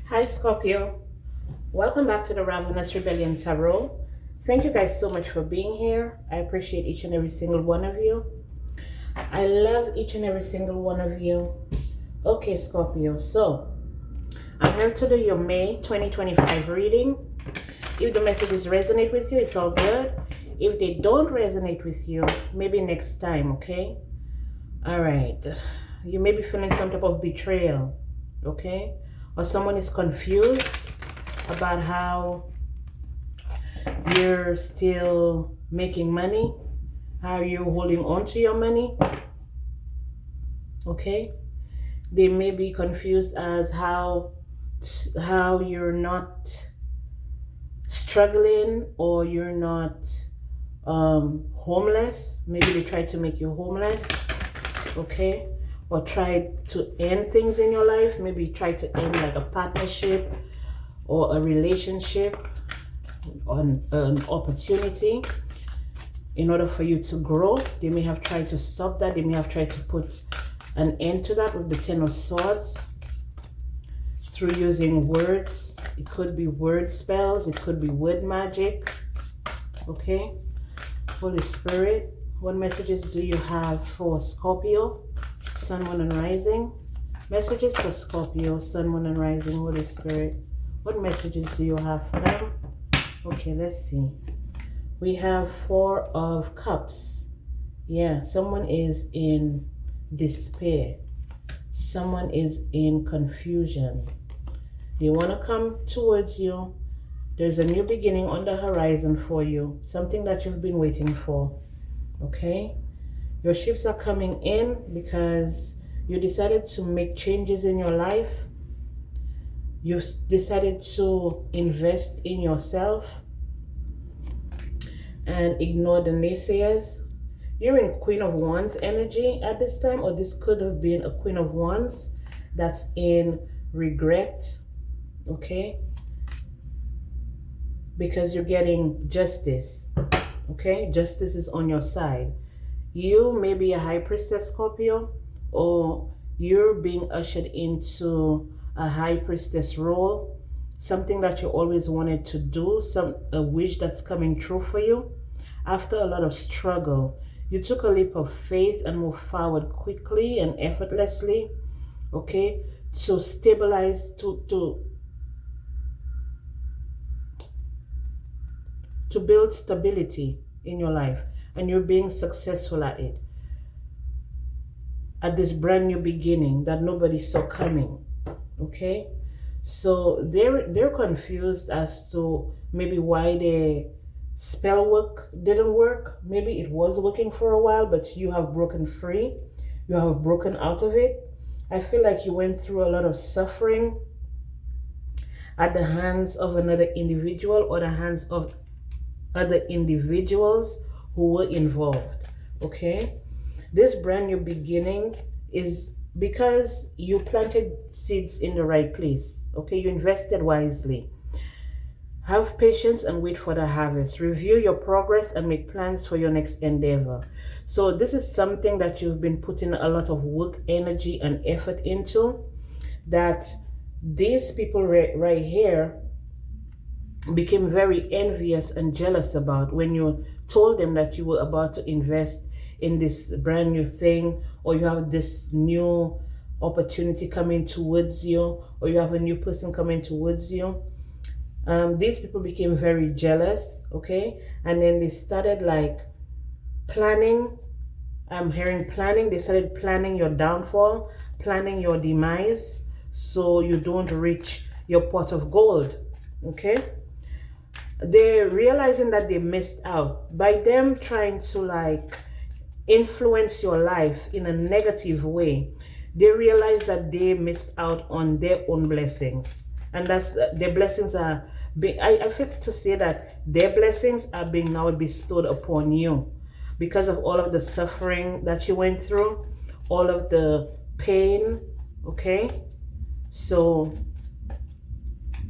Hi Scorpio, welcome back to the Ravenous Rebellion Tarot. Thank you guys so much for being here. I appreciate each and every single one of you. I love each and every single one of you. Okay Scorpio, so I'm here to do your May 2025 reading. If the messages resonate with you, it's all good. If they don't resonate with you, maybe next time, okay? All right. You may be feeling some type of betrayal, okay? Or someone is confused about how you're still making money, how you're holding on to your money, okay? They may be confused as how you're not struggling or you're not homeless. Maybe they try to make you homeless, okay? Or try to end things in your life. Maybe try to end like a partnership or a relationship or an opportunity in order for you to grow. They may have tried to stop that. They may have tried to put an end to that with the Ten of Swords through using words. It could be word spells. It could be word magic, okay? Holy Spirit, what messages do you have for Scorpio? Sun, Moon, and Rising. Messages for Scorpio, Sun, Moon, and Rising, Holy Spirit. What messages do you have for them? Okay, let's see. We have Four of Cups. Yeah, someone is in despair. Someone is in confusion. They want to come towards you. There's a new beginning on the horizon for you. Something that you've been waiting for. Okay? Your ships are coming in because you decided to make changes in your life. You've decided to invest in yourself and ignore the naysayers. You're in Queen of Wands energy at this time, or this could have been a Queen of Wands that's in regret, okay? Because you're getting justice, okay? Justice is on your side. You may be a High Priestess Scorpio, or you're being ushered into a High Priestess role, something that you always wanted to do, a wish that's coming true for you. After a lot of struggle, you took a leap of faith and moved forward quickly and effortlessly, okay, to stabilize, to build stability in your life. And you're being successful at it. At this brand new beginning that nobody saw coming. Okay? So they're confused as to maybe why the spell work didn't work. Maybe it was working for a while, but you have broken free. You have broken out of it. I feel like you went through a lot of suffering at the hands of another individual or the hands of other individuals who were involved, okay? This brand new beginning is because you planted seeds in the right place, okay? You invested wisely. Have patience and wait for the harvest. Review your progress and make plans for your next endeavor. So this is something that you've been putting a lot of work, energy, and effort into, that these people right here became very envious and jealous about when you told them that you were about to invest in this brand new thing, or you have this new opportunity coming towards you, or you have a new person coming towards you. These people became very jealous, okay? And then they started like planning. I'm hearing planning. They started planning your downfall, planning your demise, so you don't reach your pot of gold, okay? They're realizing that they missed out by them trying to like influence your life in a negative way. They realize that they missed out on their own blessings, and that's their blessings are being, I feel to say that their blessings are being now bestowed upon you because of all of the suffering that you went through, all of the pain, okay? So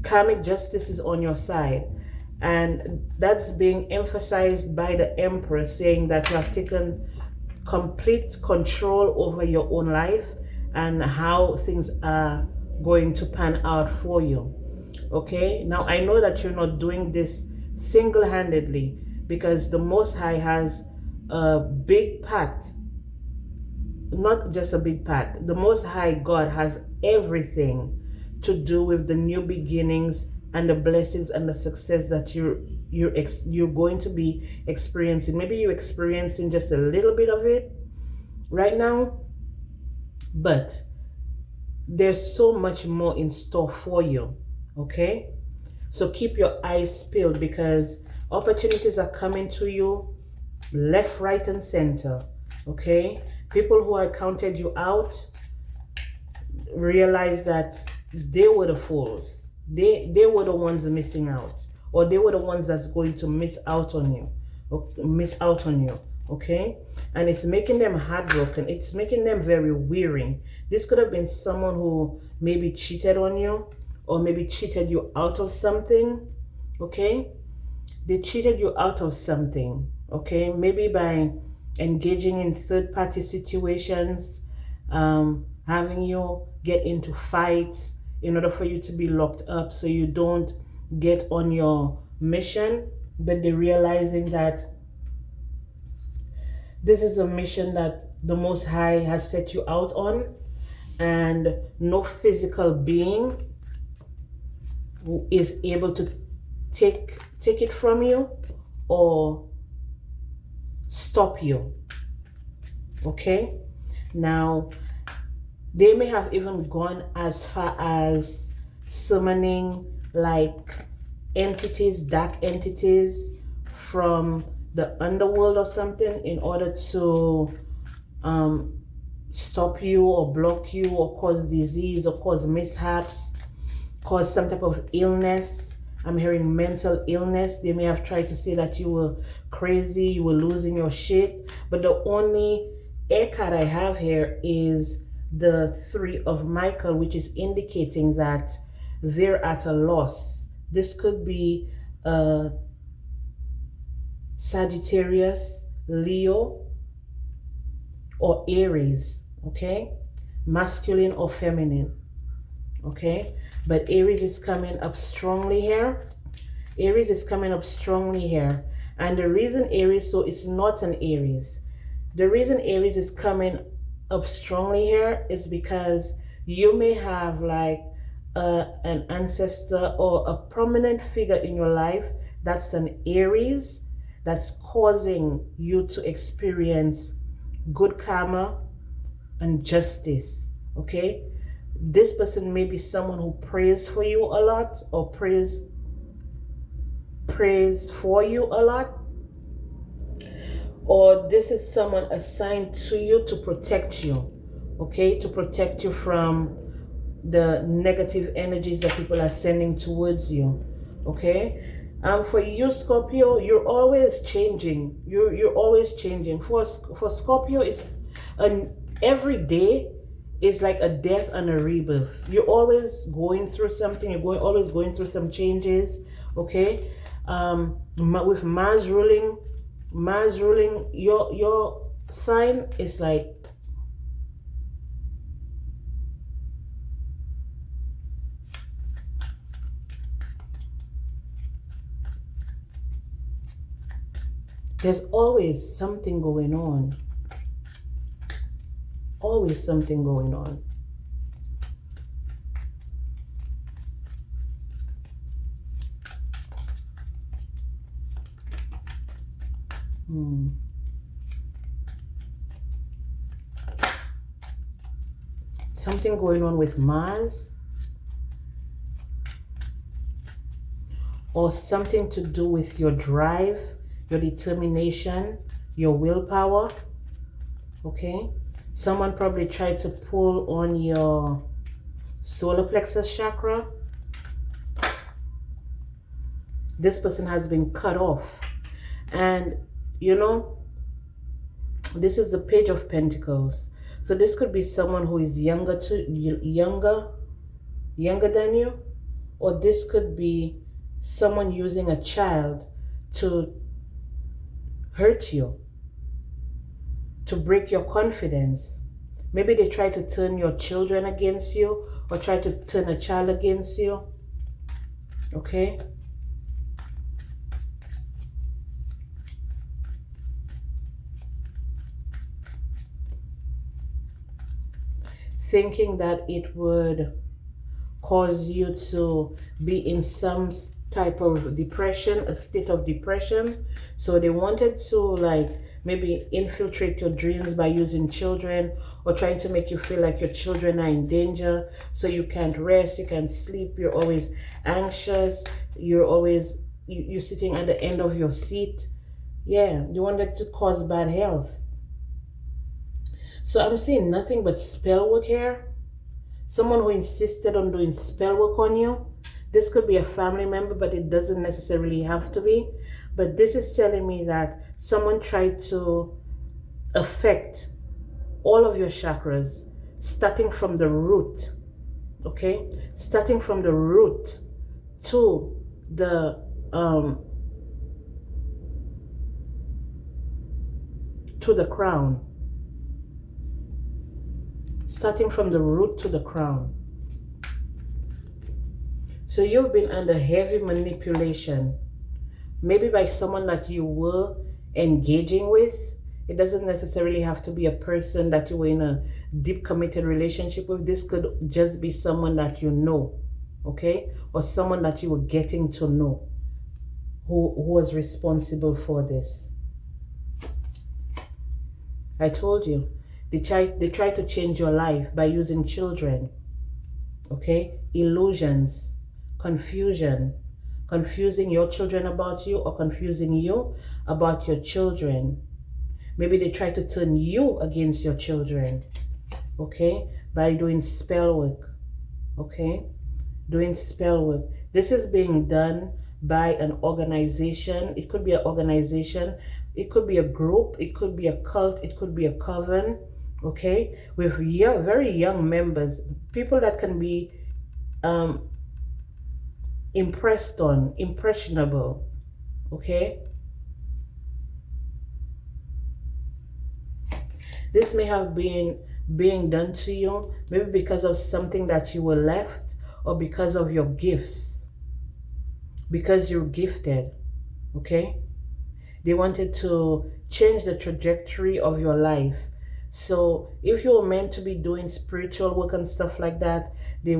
karmic justice is on your side. And that's being emphasized by the Emperor, saying that you have taken complete control over your own life and how things are going to pan out for you. Okay, now I know that you're not doing this single-handedly, because the Most High has a big part, not just a big part. The Most High God has everything to do with the new beginnings and the blessings and the success that you're going to be experiencing. Maybe you're experiencing just a little bit of it right now, but there's so much more in store for you. Okay, so keep your eyes peeled, because opportunities are coming to you left, right, and center. Okay, people who had counted you out, realize that they were the fools. They were the ones missing out, or they were the ones that's going to miss out on you. Okay, and it's making them heartbroken. It's making them very weary. This could have been someone who maybe cheated on you, or maybe cheated you out of something. Okay, they cheated you out of something. Okay, maybe by engaging in third-party situations, having you get into fights in order for you to be locked up so you don't get on your mission. But they're realizing that this is a mission that the Most High has set you out on, and no physical being is able to take it from you or stop you. Okay, now they may have even gone as far as summoning like entities, dark entities from the underworld or something, in order to stop you or block you or cause disease or cause mishaps, cause some type of illness. I'm hearing mental illness. They may have tried to say that you were crazy, you were losing your shit. But the only air card I have here is the 3 of Michael, which is indicating that they're at a loss. This could be Sagittarius, Leo, or Aries. Okay, masculine or feminine. Okay, but Aries is coming up strongly here. Aries is coming up strongly here. And the reason Aries, so it's not an Aries. The reason Aries is coming up strongly here is because you may have like an ancestor or a prominent figure in your life that's an Aries, that's causing you to experience good karma and justice. Okay, this person may be someone who prays for you a lot, or prays for you a lot, or this is someone assigned to you to protect you. Okay, to protect you from the negative energies that people are sending towards you. Okay, for you, Scorpio, you're always changing. You're always changing. For Scorpio, it's every day is like a death and a rebirth. You're always going through something. You're always going through some changes. Okay, with Mars ruling your sign is like there's always something going on. Always something going on. Something going on with Mars, or something to do with your drive, your determination, your willpower. Okay, someone probably tried to pull on your solar plexus chakra. This person has been cut off, and you know, this is the Page of Pentacles. So this could be someone who is younger than you, or this could be someone using a child to hurt you, to break your confidence. Maybe they try to turn your children against you or try to turn a child against you. Okay? Thinking that it would cause you to be in some type of depression, a state of depression. So they wanted to like maybe infiltrate your dreams by using children or trying to make you feel like your children are in danger. So you can't rest, you can't sleep, you're always anxious, you're always, you're sitting at the end of your seat. Yeah, they wanted to cause bad health. So I'm seeing nothing but spell work here. Someone who insisted on doing spell work on you. This could be a family member, but it doesn't necessarily have to be. But this is telling me that someone tried to affect all of your chakras, starting from the root, okay? Starting from the root to the crown. Starting from the root to the crown. So you've been under heavy manipulation, maybe by someone that you were engaging with. It doesn't necessarily have to be a person that you were in a deep committed relationship with. This could just be someone that you know, okay? Or someone that you were getting to know who was responsible for this. I told you. They try to change your life by using children, okay? Illusions, confusion, confusing your children about you or confusing you about your children. Maybe they try to turn you against your children, okay? By doing spell work, okay? Doing spell work. This is being done by an organization. It could be an organization, it could be a group, it could be a cult, it could be a coven, okay, with very young members, people that can be impressionable, okay. This may have been being done to you, maybe because of something that you were left or because of your gifts, because you're gifted, okay. They wanted to change the trajectory of your life. So if you were meant to be doing spiritual work and stuff like that, they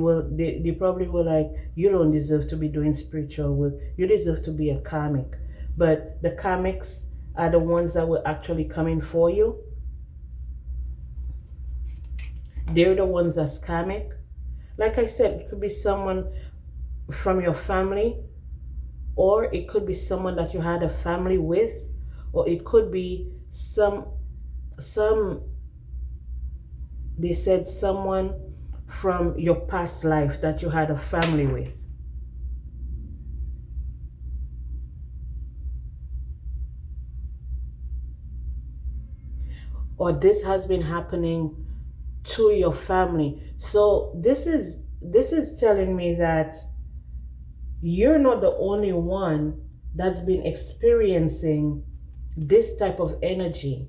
probably were like, you don't deserve to be doing spiritual work. You deserve to be a karmic. But the karmics are the ones that were actually coming for you. They're the ones that's karmic. Like I said, it could be someone from your family, or it could be someone that you had a family with, or it could be they said someone from your past life that you had a family with. Or this has been happening to your family. So this is telling me that you're not the only one that's been experiencing this type of energy.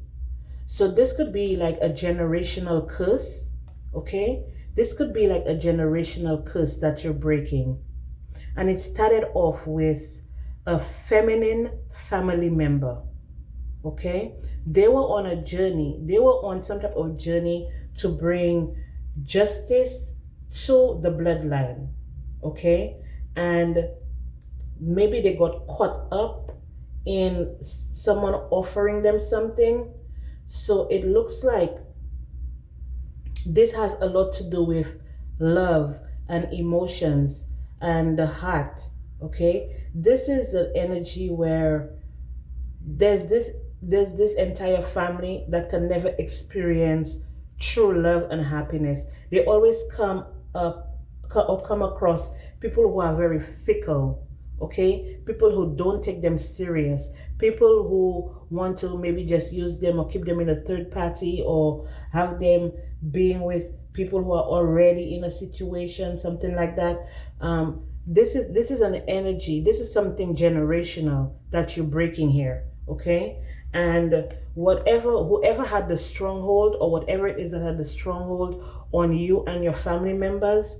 So this could be like a generational curse, okay? This could be like a generational curse that you're breaking. And it started off with a feminine family member, okay? They were on a journey. They were on some type of journey to bring justice to the bloodline, okay? And maybe they got caught up in someone offering them something. So it looks like this has a lot to do with love and emotions and the heart, okay? This is an energy where there's this entire family that can never experience true love and happiness. They always come across people who are very fickle, okay? People who don't take them serious, people who want to maybe just use them or keep them in a third party, or have them being with people who are already in a situation, something like that. This is an energy, this is something generational that you're breaking here, okay? And whoever had the stronghold, or whatever it is that had the stronghold on you and your family members,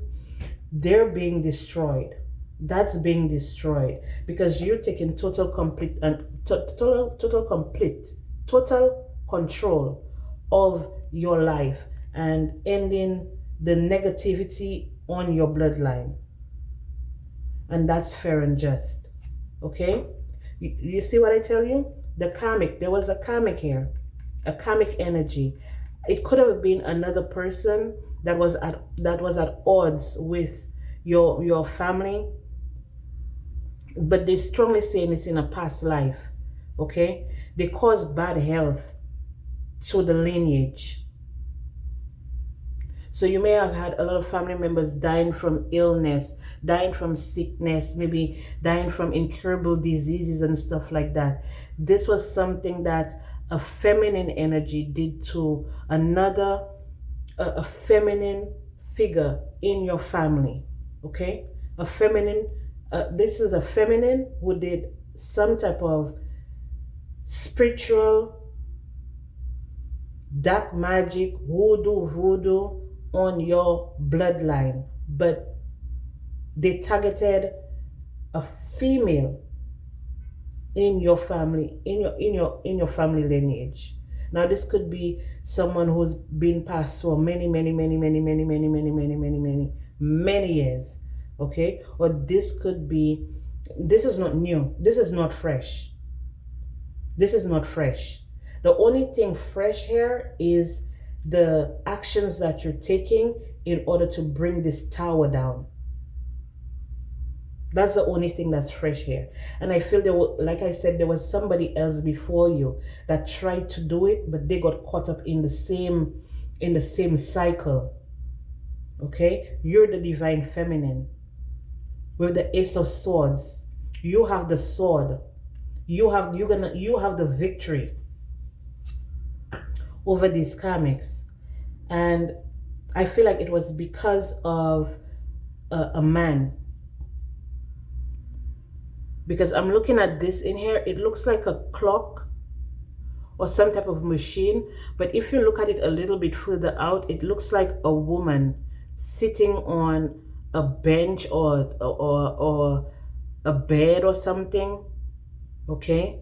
they're being destroyed. That's being destroyed because you're taking total complete and total control of your life and ending the negativity on your bloodline. And that's fair and just. Okay? You see what I tell you? The karmic, there was a karmic here, a karmic energy. It could have been another person that was at odds with your family, but they're strongly saying it's in a past life. Okay? They cause bad health to the lineage. So you may have had a lot of family members dying from illness, dying from sickness, maybe dying from incurable diseases and stuff like that. This was something that a feminine energy did to another, a feminine figure in your family. Okay? A feminine, this is a feminine who did some type of spiritual dark magic, voodoo on your bloodline, but they targeted a female in your family, in your family lineage. Now this could be someone who's been passed for many years. Okay? Or this could be, this is not new, this is not fresh. This is not fresh. The only thing fresh here is the actions that you're taking in order to bring this tower down. That's the only thing that's fresh here. And I feel like I said, there was somebody else before you that tried to do it, but they got caught up in the same cycle. Okay? You're the divine feminine with the Ace of Swords. You have the sword. You have the victory over these karmics. And I feel like it was because of a man. Because I'm looking at this in here, it looks like a clock or some type of machine. But if you look at it a little bit further out, it looks like a woman sitting on a bench or a bed or something. Okay?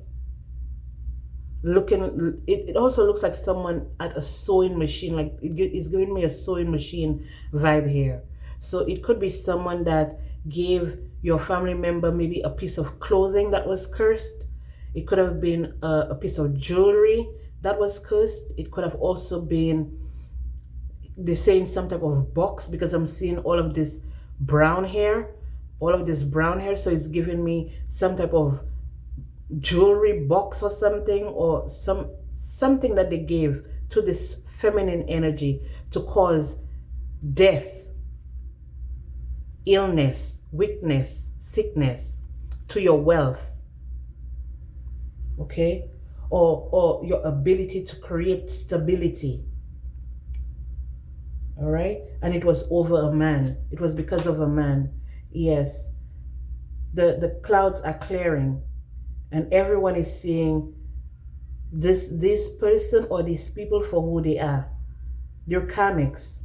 It also looks like someone at a sewing machine. Like it's giving me a sewing machine vibe here. So it could be someone that gave your family member maybe a piece of clothing that was cursed. It could have been a piece of jewelry that was cursed. It could have also been, they're saying some type of box, because I'm seeing all of this brown hair, so it's giving me some type of jewelry box or something, or something that they gave to this feminine energy to cause death, illness, weakness, sickness to your wealth. Okay? Or your ability to create stability. All right? And it was over a man. It was because of a man. Yes. The clouds are clearing, and everyone is seeing this person or these people for who they are. They're karmics,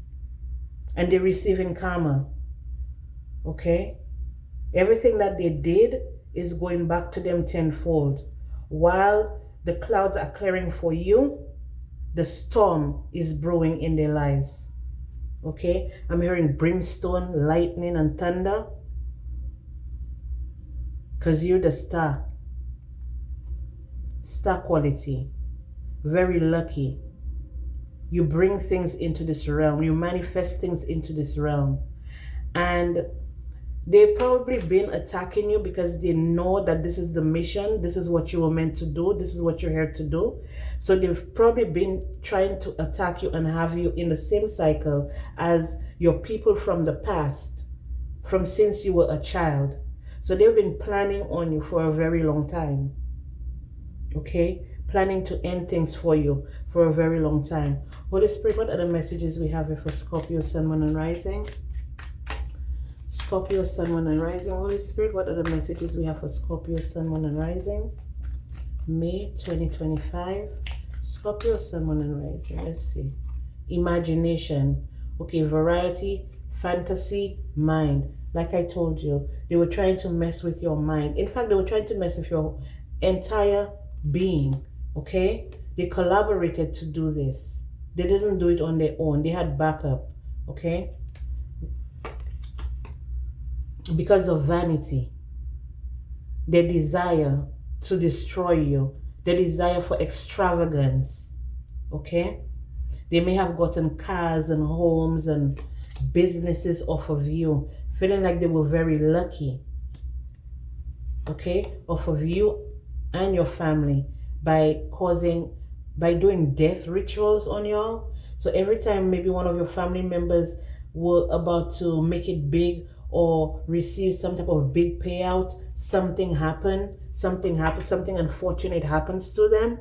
and they're receiving karma. Okay? Everything that they did is going back to them tenfold. While the clouds are clearing for you, the storm is brewing in their lives. Okay? I'm hearing brimstone, lightning, and thunder. Because you're the star. Star quality. Very lucky. You bring things into this realm. You manifest things into this realm. And they've probably been attacking you because they know that this is the mission. This is what you were meant to do. This is what you're here to do. So they've probably been trying to attack you and have you in the same cycle as your people from the past, from since you were a child. So they've been planning on you for a very long time. Okay? Planning to end things for you for a very long time. Holy Spirit, what are the messages we have here for Scorpio, Sun, Moon, and Rising? Scorpio, Sun, Moon, and Rising. Holy Spirit, what are the messages we have for Scorpio, Sun, Moon, and Rising? May 2025. Scorpio, Sun, Moon, and Rising. Let's see. Imagination. Okay, variety, fantasy, mind. Like I told you, they were trying to mess with your mind. In fact, they were trying to mess with your entire being. Okay? They collaborated to do this. They didn't do it on their own. They had backup. Okay? Because of vanity, their desire to destroy you, their desire for extravagance. Okay? They may have gotten cars and homes and businesses off of you, feeling like they were very lucky. Okay? Off of you and your family by doing death rituals on y'all. So every time maybe one of your family members were about to make it big or receive some type of big payout, something unfortunate happens to them,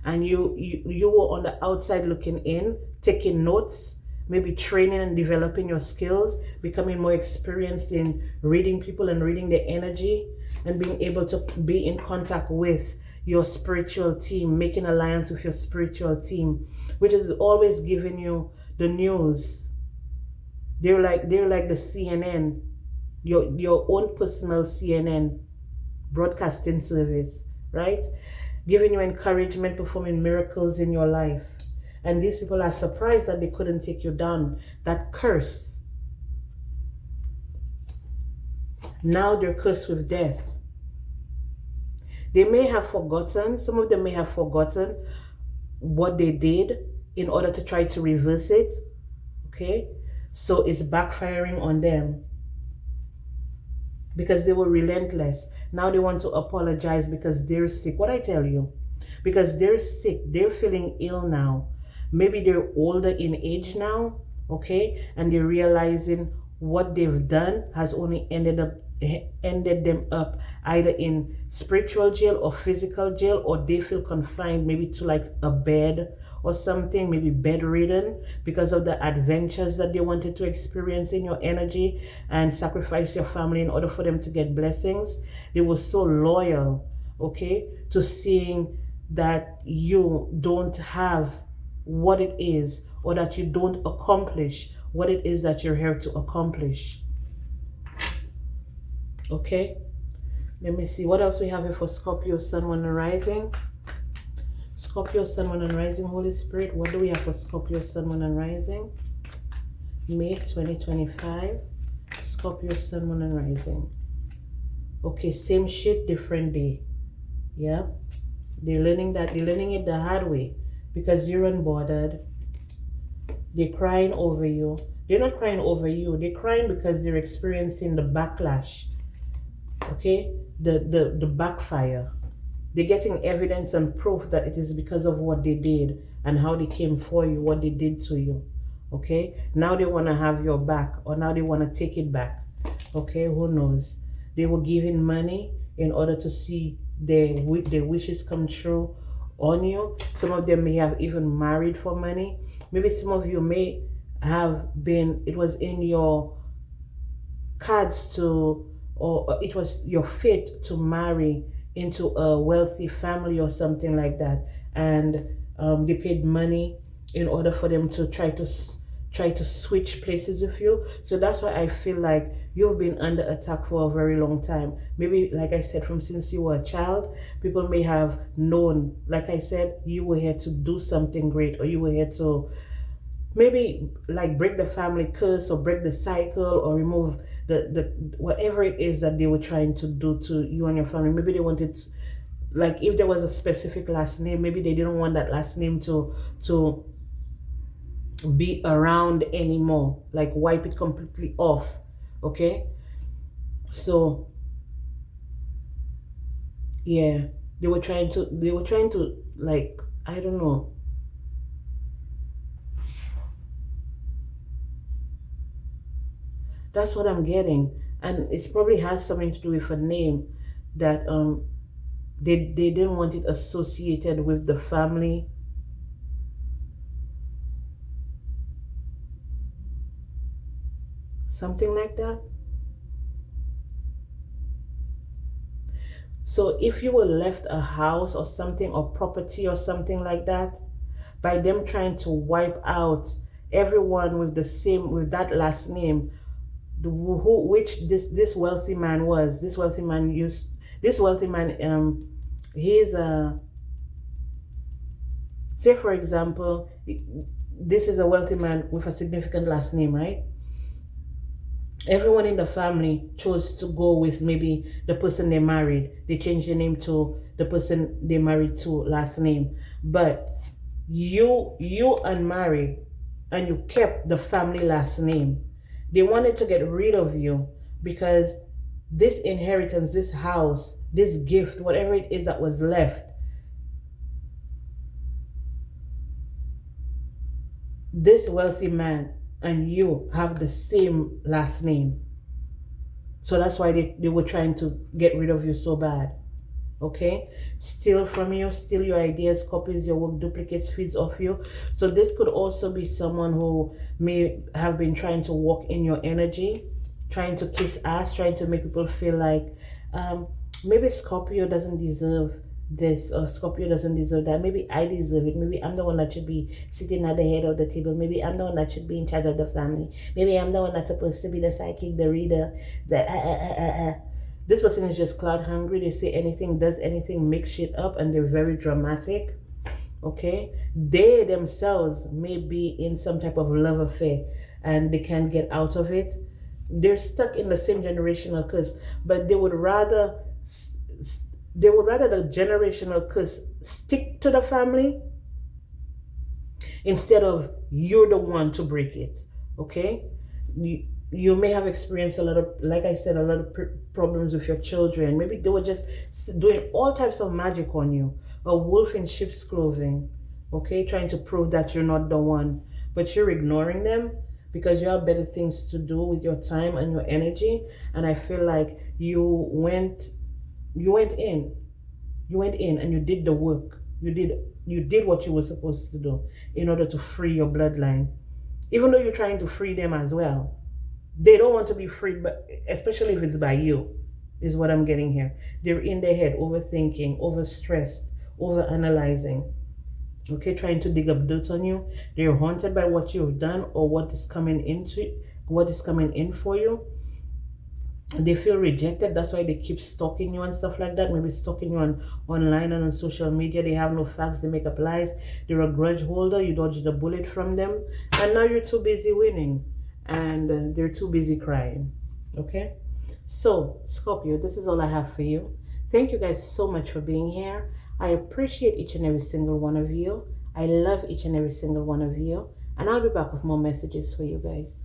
and you were on the outside looking in, taking notes, maybe training and developing your skills, becoming more experienced in reading people and reading their energy, and being able to be in contact with your spiritual team, making alliance with your spiritual team, which is always giving you the news. They're like the CNN, your own personal CNN broadcasting service, right? Giving you encouragement, performing miracles in your life. And these people are surprised that they couldn't take you down. That curse. Now they're cursed with death. They may have forgotten, some of them may have forgotten what they did in order to try to reverse it. Okay? So it's backfiring on them. Because they were relentless. Now they want to apologize because they're sick. What I tell you? Because they're sick. They're feeling ill now. Maybe they're older in age now. Okay? And they're realizing what they've done has only ended them up either in spiritual jail or physical jail, or they feel confined maybe to like a bed or something, maybe bedridden, because of the adventures that they wanted to experience in your energy and sacrifice your family in order for them to get blessings. They were so loyal, okay, to seeing that you don't have what it is, or that you don't accomplish what it is that you're here to accomplish. Okay, let me see what else we have here for Scorpio, Sun, Moon, and Rising. Scorpio, Sun, Moon, and Rising, Holy Spirit. What do we have for Scorpio, Sun, Moon, and Rising? May 2025. Scorpio, Sun, Moon, and Rising. Okay, same shit, different day. Yeah. They're learning it the hard way because you're unbothered. They're crying over you. They're not crying over you. They're crying because they're experiencing the backlash. Okay? The backfire. They're getting evidence and proof that it is because of what they did and how they came for you, what they did to you. Okay? Now they want to have your back, or now they want to take it back. Okay? Who knows? They were giving money in order to see their wishes come true on you. Some of them may have even married for money. Maybe some of you may have been, it was in your cards to, or it was your fate to marry into a wealthy family or something like that, and they paid money in order for them to try to switch places with you. So that's why I feel like you've been under attack for a very long time. Maybe, like I said, from since you were a child, people may have known, like I said, you were here to do something great, or you were here to maybe like break the family curse, or break the cycle, or remove the whatever it is that they were trying to do to you and your family. Maybe they wanted to, like, if there was a specific last name, maybe they didn't want that last name to be around anymore, like wipe it completely off. Okay, so yeah, they were trying to like, I don't know. That's what I'm getting, and it probably has something to do with a name that they didn't want it associated with the family. Something like that. So if you were left a house or something, or property or something like that, by them trying to wipe out everyone with the same, with that last name, which this wealthy man was. This wealthy man, he's a, say for example, this is a wealthy man with a significant last name, right? Everyone in the family chose to go with maybe the person they married. They changed the name to the person they married to last name. But you unmarried and you kept the family last name. They wanted to get rid of you because this inheritance, this house, this gift, whatever it is that was left, this wealthy man and you have the same last name. So that's why they were trying to get rid of you so bad. Okay, steal from you, steal your ideas, copies your work, duplicates, feeds off you. So this could also be someone who may have been trying to walk in your energy, trying to kiss ass, trying to make people feel like maybe Scorpio doesn't deserve this, or Scorpio doesn't deserve that. Maybe I deserve it. Maybe I'm the one that should be sitting at the head of the table. Maybe I'm the one that should be in charge of the family. Maybe I'm the one that's supposed to be the psychic, the reader, the This person is just cloud hungry. They say anything, does anything, make shit up, and they're very dramatic. Okay, they themselves may be in some type of love affair and they can't get out of it. They're stuck in the same generational curse, but they would rather the generational curse stick to the family instead of you're the one to break it. Okay, you may have experienced a lot of, like I said, a lot of problems with your children. Maybe they were just doing all types of magic on you, a wolf in sheep's clothing. Okay, trying to prove that you're not the one, but you're ignoring them because you have better things to do with your time and your energy. And I feel like you went in and you did the work. You did what you were supposed to do in order to free your bloodline, even though you're trying to free them as well. They don't want to be freed, but especially if it's by you, is what I'm getting here. They're in their head, overthinking, overstressed, overanalyzing. Okay, trying to dig up dirt on you. They're haunted by what you've done or what is coming in for you. They feel rejected. That's why they keep stalking you and stuff like that. Maybe stalking you online and on social media. They have no facts. They make up lies. They're a grudge holder. You dodged the bullet from them, and now you're too busy winning, and they're too busy crying. Okay, so Scorpio, this is all I have for you. Thank you guys so much for being here. I appreciate each and every single one of you. I love each and every single one of you, and I'll be back with more messages for you guys.